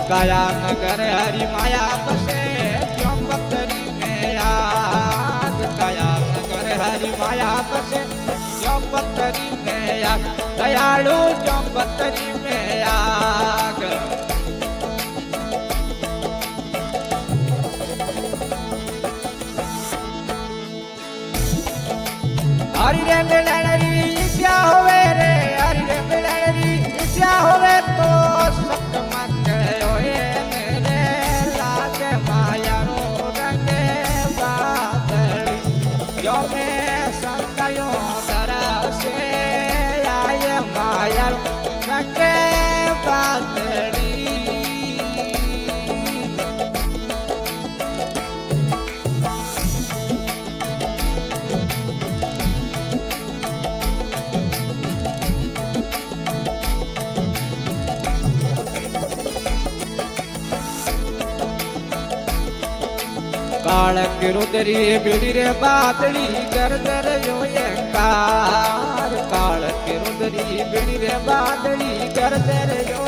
काया नगर हरि माया बसे क्यों बकरी में याद काया नगर हरि माया बसे क्यों बकरी में याद दयालु क्यों बकरी में याद हरि रे मिलनरी क्या होवे रे हरि रे मिलनरी क्या होवे तो सत मत होए मेरे लाग माया रो रंगे बादल जो मैं संतयो तरसे आए माया रो रंगे बादली काल किरुदरी बिड़ी रे बादली गर्दर जो कार काल किरुदरी बिड़ी रे बादली गर्दर जो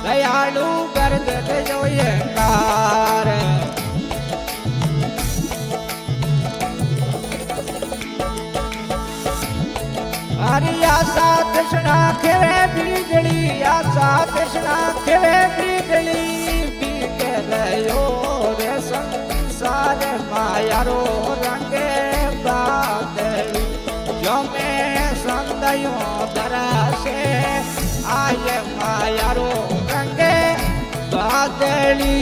दयालु गर्दर जो कार हरि आशा तृष्णा खेवे बिजली आशा तृष्णा खेवे बिजली पीके रहो रे संसार माया रो रंगे बादल जो मैं संदयो दरसे आए माया रो रंगे बादली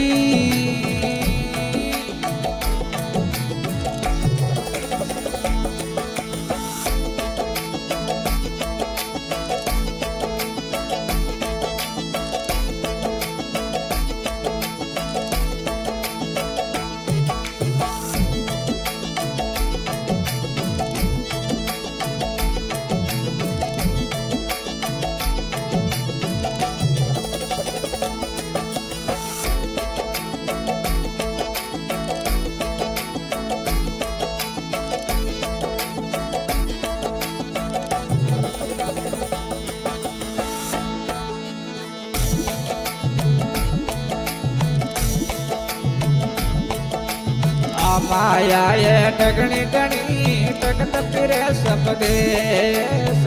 माया ये टगनी टनी टकत फिरे सब देश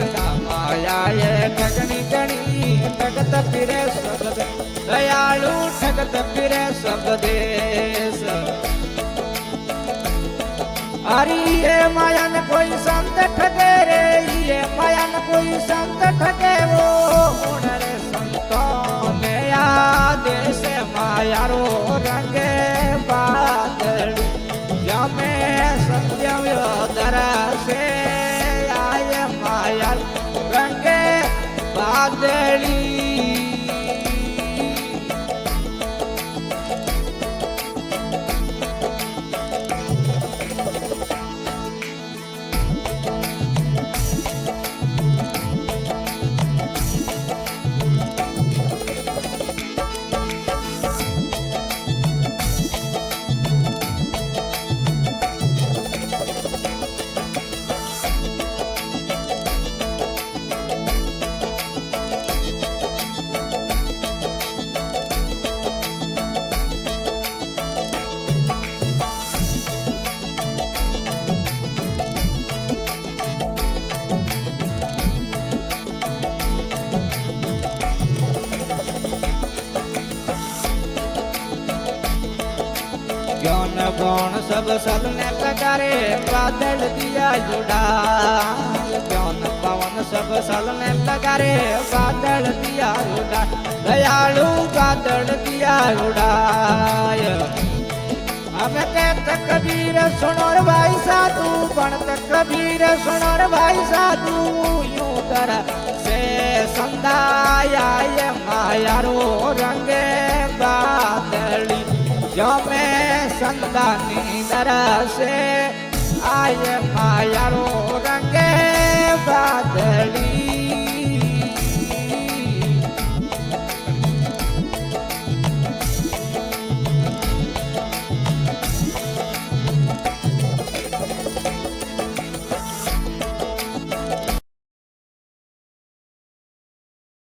माया ये टगनी टनी टकत फिरे सब देश दयालु ठगत फिरे सब देश अरे ये माया न कोई संत ठगे रे ये माया न कोई संत ठगे वो उनरे संतों में याद से माया रो रंगे बादल मैं सत्यम दरसे आए माया रंगे बादली ज्ञान गौण सब सबने लगारे बादल दिया जुड़ा ज्ञान पवन सब सबने लगारे बादल दिया जुड़ा दयालु बादल दिया उड़ाय हमें कहते कबीर सुनो रे भाई साधु बनते कबीर सुनो रे भाई साधु यूं तरह से संदाया ये माया रो रंगे बादली जो मैं संदानी दरसे आए माया रो रंगे बादली